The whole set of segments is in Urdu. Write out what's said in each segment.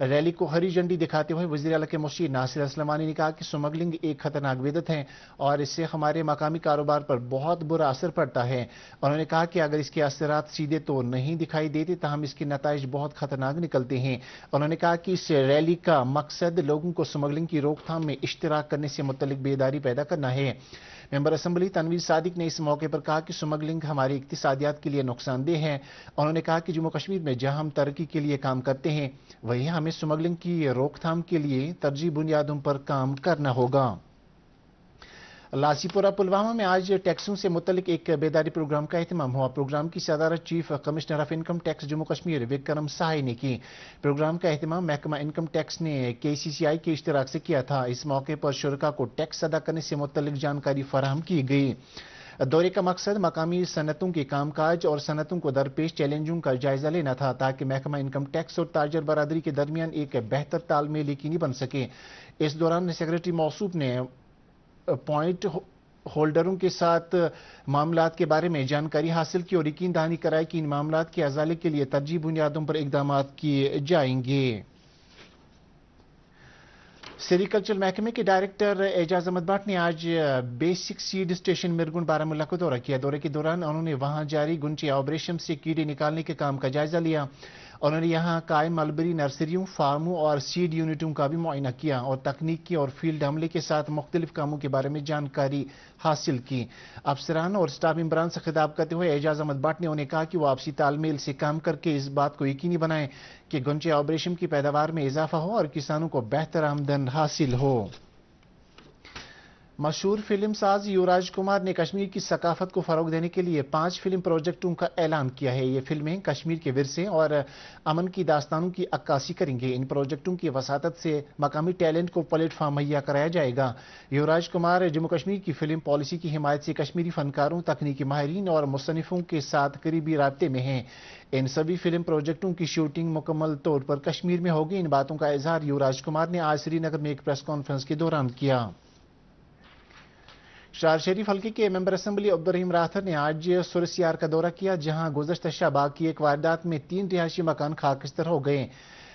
ریلی کو ہری جھنڈی دکھاتے ہوئے وزیر اعلیٰ کے مشیر ناصر اسلمانی نے کہا کہ اسمگلنگ ایک خطرناک بدعت ہے اور اس سے ہمارے مقامی کاروبار پر بہت برا اثر پڑتا ہے. انہوں نے کہا کہ اگر اس کے اثرات سیدھے تو نہیں دکھائی دیتے تاہم اس کے نتائج بہت خطرناک نکلتے ہیں. انہوں نے کہا کہ اس ریلی کا مقصد لوگوں کو اسمگلنگ کی روک تھام میں اشتراک کرنے سے متعلق بیداری پیدا کرنا ہے. ممبر اسمبلی تنویر صادق نے اس موقع پر کہا کہ اسمگلنگ ہماری اقتصادیات کے لیے نقصان دہ ہے. انہوں نے کہا کہ جموں کشمیر میں جہاں ہم ترقی کے لیے کام کرتے ہیں وہیں ہمیں اسمگلنگ کی روک تھام کے لیے ترجیحی بنیادوں پر کام کرنا ہوگا. لاسی پورہ پلوامہ میں آج ٹیکسوں سے متعلق ایک بیداری پروگرام کا اہتمام ہوا. پروگرام کی صدارت chief commissioner of income tax Jammu Kashmir Vikram Sahai نے کی. پروگرام کا اہتمام محکمہ انکم ٹیکس نے KCCI کے اشتراک سے کیا تھا. اس موقع پر شرکاء کو ٹیکس ادا کرنے سے متعلق جانکاری فراہم کی گئی. دورے کا مقصد مقامی صنعتوں کے کام کاج اور صنعتوں کو درپیش چیلنجوں کا جائزہ لینا تھا تاکہ محکمہ انکم ٹیکس اور تاجر برادری کے درمیان ایک بہتر تال میل یقینی بن سکے. اس دوران سیکرٹری موصوف نے پوائنٹ ہولڈروں کے ساتھ معاملات کے بارے میں جانکاری حاصل کی اور یقین دہانی کرائی کہ ان معاملات کے ازالے کے لیے ترجیحی بنیادوں پر اقدامات کیے جائیں گے. سیریکلچر محکمے کے ڈائریکٹر اعجاز احمد بٹ نے آج بیسک سیڈ اسٹیشن مرگن بارہمولہ کو دورہ کیا. دورے کے دوران انہوں نے وہاں جاری گنچے آپریشن سے کیڑے نکالنے کے کام کا جائزہ لیا. انہوں نے یہاں قائم ملبری نرسریوں، فارموں اور سیڈ یونٹوں کا بھی معائنہ کیا اور تکنیکی اور فیلڈ عملے کے ساتھ مختلف کاموں کے بارے میں جانکاری حاصل کی. افسران اور اسٹاف ممبران سے خطاب کرتے ہوئے اعجاز احمد بٹ نے انہیں کہا کہ وہ آپسی تال میل سے کام کر کے اس بات کو یقینی بنائیں کہ گنچے آپریشن کی پیداوار میں اضافہ ہو اور کسانوں کو بہتر آمدن حاصل ہو. مشہور فلم ساز یوراج کمار نے کشمیر کی ثقافت کو فروغ دینے کے لیے 5 فلم پروجیکٹوں کا اعلان کیا ہے. یہ فلمیں کشمیر کے ورثے اور امن کی داستانوں کی عکاسی کریں گے. ان پروجیکٹوں کی وساطت سے مقامی ٹیلنٹ کو پلیٹ فارم مہیا کرایا جائے گا. یوراج کمار جموں کشمیر کی فلم پالیسی کی حمایت سے کشمیری فنکاروں، تکنیکی ماہرین اور مصنفوں کے ساتھ قریبی رابطے میں ہیں. ان سبھی فلم پروجیکٹوں کی شوٹنگ مکمل طور پر کشمیر میں ہوگی. ان باتوں کا اظہار یوراج کمار نے آج سری نگر میں ایک پریس کانفرنس کے دوران کیا. شہر شریف حلقے کے ممبر اسمبلی عبدالرحیم راتھر نے آج سرسیار کا دورہ کیا جہاں گزشتہ شب کی ایک واردات میں 3 رہائشی مکان خاکستر ہو گئے.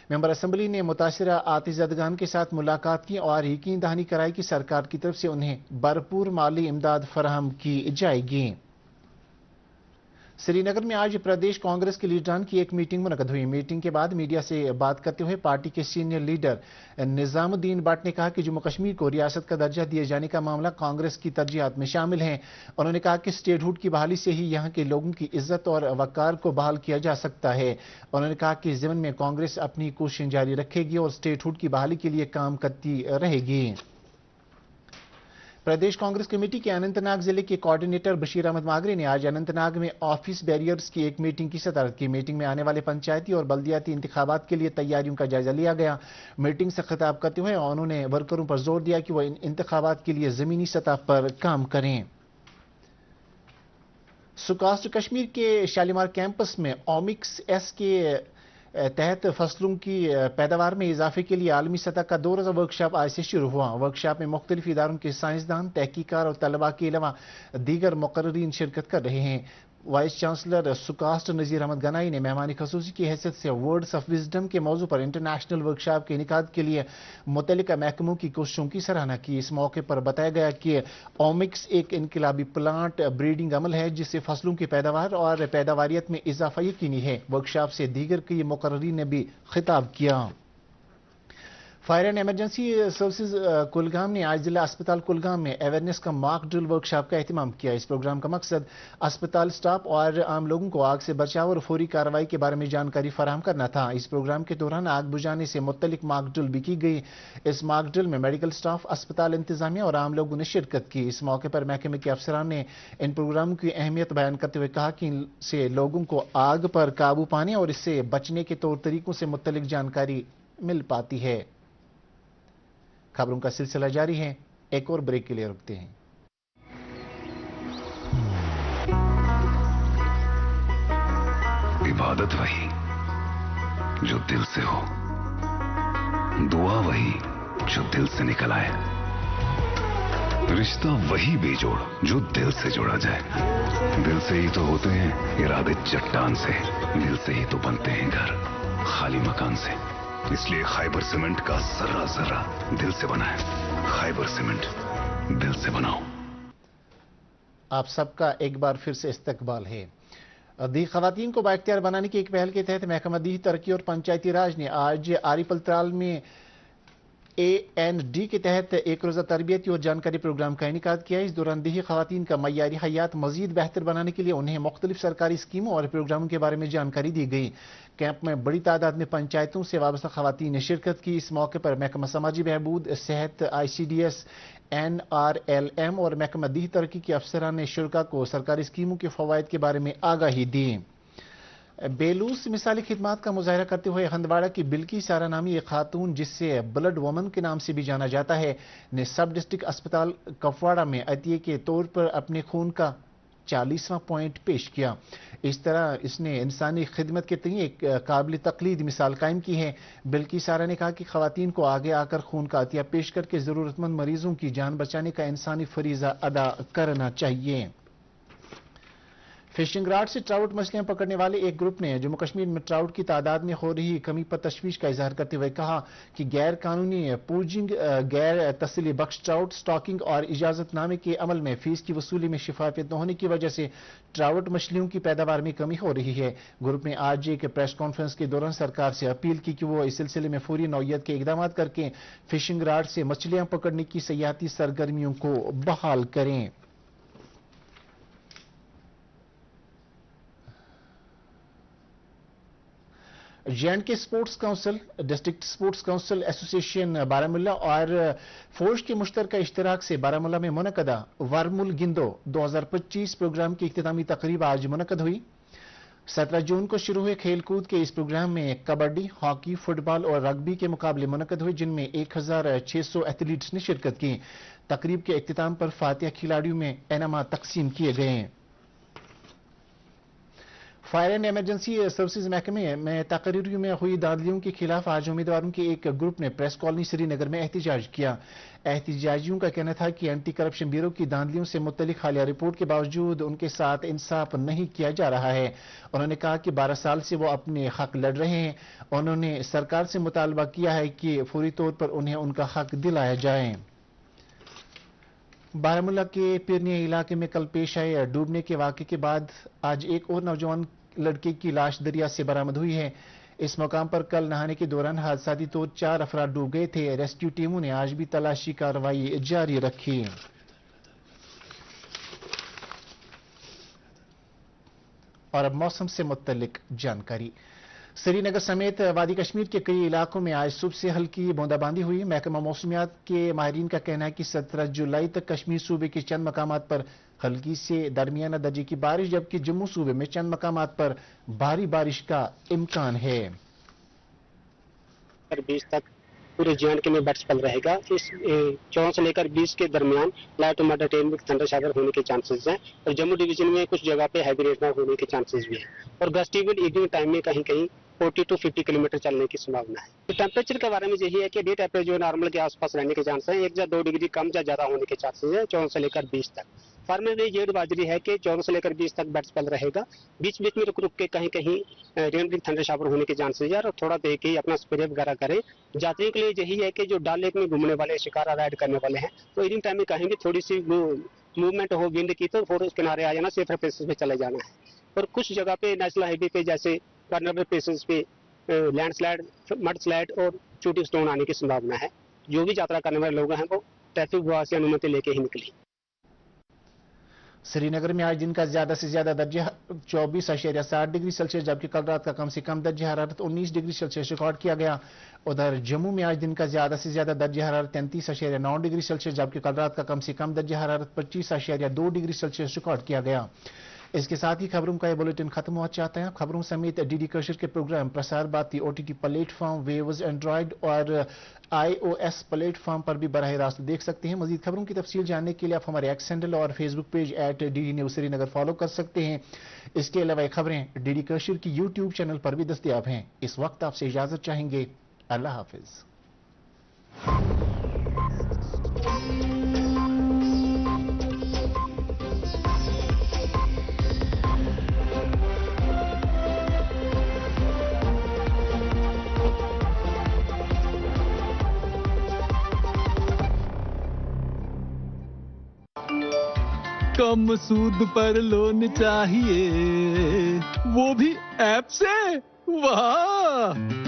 ممبر اسمبلی نے متاثرہ آتش زدگان کے ساتھ ملاقات کی اور یقین دہانی کرائی کہ سرکار کی طرف سے انہیں بھرپور مالی امداد فراہم کی جائے گی. سری نگر میں آج پردیش کانگریس کے لیڈران کی ایک میٹنگ منعقد ہوئی. میٹنگ کے بعد میڈیا سے بات کرتے ہوئے پارٹی کے سینئر لیڈر نظام الدین بٹ نے کہا کہ جموں کشمیر کو ریاست کا درجہ دیے جانے کا معاملہ کانگریس کی ترجیحات میں شامل ہے. انہوں نے کہا کہ اسٹیٹ ہوڈ کی بحالی سے ہی یہاں کے لوگوں کی عزت اور وقار کو بحال کیا جا سکتا ہے. انہوں نے کہا کہ اس ضمن میں کانگریس اپنی کوششیں جاری رکھے گی اور اسٹیٹ ہوڈ کی بحالی کے لیے کام کرتی رہے گی. پردیش کانگریس کمیٹی کے اننت ناگ ضلع کے کوارڈینیٹر بشیر احمد ماگرے نے آج اننت ناگ میں آفس بیریئرز کی ایک میٹنگ کی صدارت کی. میٹنگ میں آنے والے پنچایتی اور بلدیاتی انتخابات کے لیے تیاریوں کا جائزہ لیا گیا. میٹنگ سے خطاب کرتے ہوئے انہوں نے ورکروں پر زور دیا کہ وہ ان انتخابات کے لیے زمینی سطح پر کام کریں. سکاسٹ کشمیر کے شالیمار کیمپس میں اومکس ایس کے تحت فصلوں کی پیداوار میں اضافے کے لیے عالمی سطح کا 2 روزہ ورکشاپ آج سے شروع ہوا. ورکشاپ میں مختلف اداروں کے سائنسدان، تحقیقات اور طلباء کے علاوہ دیگر مقررین شرکت کر رہے ہیں. وائس چانسلر سکاسٹ نذیر احمد گنائی نے مہمان خصوصی کی حیثیت سے ورڈز آف وزڈم کے موضوع پر انٹرنیشنل ورکشاپ کے انعقاد کے لیے متعلقہ محکموں کی کوششوں کی سراہنا کی. اس موقع پر بتایا گیا کہ اومکس ایک انقلابی پلانٹ بریڈنگ عمل ہے جس سے فصلوں کی پیداوار اور پیداواریت میں اضافہ یقینی ہے. ورکشاپ سے دیگر کئی مقررین نے بھی خطاب کیا. Fire and emergency services Kulgam نے آج ضلع اسپتال کلگام میں اویئرنیس کا ماک ڈرل ورکشاپ کا اہتمام کیا. اس پروگرام کا مقصد اسپتال سٹاف اور عام لوگوں کو آگ سے بچاؤ اور فوری کارروائی کے بارے میں جانکاری فراہم کرنا تھا. اس پروگرام کے دوران آگ بجھانے سے متعلق ماک ڈرل بھی کی گئی. اس ماک ڈرل میں میڈیکل سٹاف، اسپتال انتظامیہ اور عام لوگوں نے شرکت کی. اس موقع پر محکمے کے افسران نے ان پروگراموں کی اہمیت بیان کرتے ہوئے کہا کہ ان سے لوگوں کو آگ پر قابو پانے اور اس سے بچنے کے طور طریقوں سے متعلق جانکاری مل پاتی ہے. خبروں کا سلسلہ جاری ہے، ایک اور بریک کے لیے رکتے ہیں. عبادت وہی جو دل سے ہو، دعا وہی جو دل سے نکل آئے، رشتہ وہی بے جوڑ جو دل سے جوڑا جائے. دل سے ہی تو ہوتے ہیں ارادے چٹان سے، دل سے ہی تو بنتے ہیں گھر خالی مکان سے. اس لیے خیبر سیمنٹ کا ذرہ ذرہ دل سے بنا ہے. خیبر سیمنٹ دل سے بناؤ. آپ سب کا ایک بار پھر سے استقبال ہے. دیہی خواتین کو بااختیار بنانے کی ایک پہل کے تحت محکمہ دیہی ترقی اور پنچایتی راج نے آج عارف الترال میں AND کے تحت ایک روزہ تربیتی اور جانکاری پروگرام کا انعقاد کیا. اس دوران دیہی خواتین کا معیاری حیات مزید بہتر بنانے کے لیے انہیں مختلف سرکاری اسکیموں اور پروگراموں کے بارے میں جانکاری دی گئی. کیمپ میں بڑی تعداد میں پنچایتوں سے وابستہ خواتین نے شرکت کی. اس موقع پر محکمہ سماجی بہبود، صحت، ICDS، NRLM اور محکمہ دیہی ترقی کے افسران نے شرکاء کو سرکاری اسکیموں کے فوائد کے بارے میں آگاہی دی. بیلوس مثالی خدمات کا مظاہرہ کرتے ہوئے ہندواڑہ کی بلکی سارا نامی ایک خاتون، جس سے بلڈ وومن کے نام سے بھی جانا جاتا ہے، نے سب ڈسٹرکٹ اسپتال کپواڑہ میں عطیے کے طور پر اپنے خون کا 40واں پوائنٹ پیش کیا. اس طرح اس نے انسانی خدمت کے تئیں ایک قابل تقلید مثال قائم کی ہے. بلکی سارا نے کہا کہ خواتین کو آگے آ کر خون کا عطیہ پیش کر کے ضرورت مند مریضوں کی جان بچانے کا انسانی فریضہ ادا کرنا چاہیے. فشنگ راڈ سے ٹراؤٹ مچھلیاں پکڑنے والے ایک گروپ نے جموں کشمیر میں ٹراؤٹ کی تعداد میں ہو رہی کمی پر تشویش کا اظہار کرتے ہوئے کہا کہ غیر قانونی پوجنگ، غیر تسلی بخش ٹراؤٹ سٹاکنگ اور اجازت نامے کے عمل میں فیس کی وصولی میں شفافیت نہ ہونے کی وجہ سے ٹراؤٹ مچھلیوں کی پیداوار میں کمی ہو رہی ہے. گروپ نے آج ایک پریس کانفرنس کے دوران سرکار سے اپیل کی کہ وہ اس سلسلے میں فوری نوعیت کے اقدامات کر کے فشنگ راڈ سے مچھلیاں پکڑنے کی سیاحتی سرگرمیوں کو بحال کریں. JNK sports council, district sports council ایسوسی ایشن بارہمولہ اور فوج کے مشترکہ اشتراک سے بارہمولہ میں منعقدہ ورمل گندو 2025 پروگرام کی اختتامی تقریب آج منعقد ہوئی. 17 جون کو شروع ہوئے کھیل کود کے اس پروگرام میں کبڈی، ہاکی، فٹ بال اور رگبی کے مقابلے منعقد ہوئے، جن میں 1600 ایتھلیٹس نے شرکت کی. تقریب کے اختتام پر فاتح کھلاڑیوں میں انعامات تقسیم کیے گئے. فائر اینڈ ایمرجنسی سروسز محکمے میں تقرریوں میں ہوئی دھاندلیوں کے خلاف آج امیدواروں کے ایک گروپ نے پریس کالونی سری نگر میں احتجاج کیا. احتجاجیوں کا کہنا تھا کہ اینٹی کرپشن بیورو کی دھاندلیوں سے متعلق حالیہ رپورٹ کے باوجود ان کے ساتھ انصاف نہیں کیا جا رہا ہے. انہوں نے کہا کہ 12 سال سے وہ اپنے حق لڑ رہے ہیں. انہوں نے سرکار سے مطالبہ کیا ہے کہ فوری طور پر انہیں ان کا حق دلایا جائے. بارہمولہ کے پیرنیا علاقے میں کل پیش آئے ڈوبنے کے واقعے کے بعد آج ایک اور نوجوان لڑکے کی لاش دریا سے برآمد ہوئی ہے. اس مقام پر کل نہانے کے دوران حادثاتی طور 4 افراد ڈوب گئے تھے. ریسکیو ٹیموں نے آج بھی تلاشی کارروائی جاری رکھی. اور اب موسم سے متعلق جانکاری. سری نگر سمیت وادی کشمیر کے کئی علاقوں میں آج صبح سے ہلکی بوندا باندی ہوئی. محکمہ موسمیات کے ماہرین کا کہنا ہے کہ 17 جولائی تک کشمیر صوبے کے چند مقامات پر ہلکی سے درمیانہ درجے کی بارش، جبکہ جموں صوبے میں چند مقامات پر بھاری بارش کا امکان ہے. 20 تک پورے JNK میں برف پڑ رہے گا. اس 14 سے لے کر 20 کے درمیان light to moderate thunder shower ہونے کے چانسز ہیں، اور جموں ڈویژن میں کچھ جگہ پہ ہیوی رین فال ہونے کے چانسز بھی ہیں، اور گسٹی ول ایوننگ ٹائم میں کہیں کہیں 40 to 50 کلومیٹر چلنے کی سمبھاونا ہے. ٹیمپریچر کے بارے میں یہی ہے کہ ڈے ٹیمپریچر جو نارمل کے آس پاس رہنے کے چانس ہیں، 1 یا 2 ڈگری کم یا زیادہ ہونے کے چانسز ہیں 14 سے لے کر 20 تک. فارمر میں یہ ایڈوائزری ہے کہ 14 سے لے کر 20 تک برف پڑ رہے گا. بیچ بیچ میں رک رک کے کہیں کہیں رین ول تھنڈر شاور ہونے کے چانسز ہے، اور تھوڑا دیکھ کے اپنا اسپرے وغیرہ کریں. یاتریوں کے لیے یہی ہے کہ جو ڈل لیک میں گھومنے والے شکارا رائڈ کرنے والے ہیں تو ایوننگ ٹائم میں کہیں بھی تھوڑی سی موومنٹ ہو ونڈ کی تو فوراً کنارے آ جانا، سیفر پلیسز پہ چلے جانا ہے. اور کچھ جگہ پہ نیشنل ہائی وے پہ جیسے ورنبل پلیسز پہ لینڈ سلائڈ، مڈ سلائڈ اور شوٹنگ سٹون آنے کی سمبھاونا ہے. جو بھی یاترا کرنے والے لوگ ہیں وہ ٹریفک وباگ سے انومتی لے کے ہی نکلیں. سری نگر میں آج دن کا زیادہ سے زیادہ درجہ 24.7 ڈگری سیلسیس، جبکہ کل رات کا کم سے کم درجہ حرارت 19 ڈگری سیلسیس ریکارڈ کیا گیا. ادھر جموں میں آج دن کا زیادہ سے زیادہ درجہ حرارت 33.9 ڈگری سیلسیس، جبکہ کل رات کا کم سے کم درجہ حرارت 25.2 ڈگری سیلسیس ریکارڈ کیا گیا. اس کے ساتھ ہی خبروں کا یہ بلیٹن ختم ہوا چاہتا ہے. خبروں سمیت DD کشر کے programme Prasar Bharati OTT platform, Waves Android اور iOS پلیٹ فارم پر بھی براہ راست دیکھ سکتے ہیں. مزید خبروں کی تفصیل جاننے کے لیے آپ ہمارے ایکس ہینڈل اور فیس بک پیج @DD نیوز سری نگر فالو کر سکتے ہیں. اس کے علاوہ خبریں DD کشر کی YouTube چینل پر بھی دستیاب ہیں. اس وقت آپ سے اجازت چاہیں گے. اللہ حافظ. کم سود پر لون چاہیے وہ بھی ایپ سے. واہ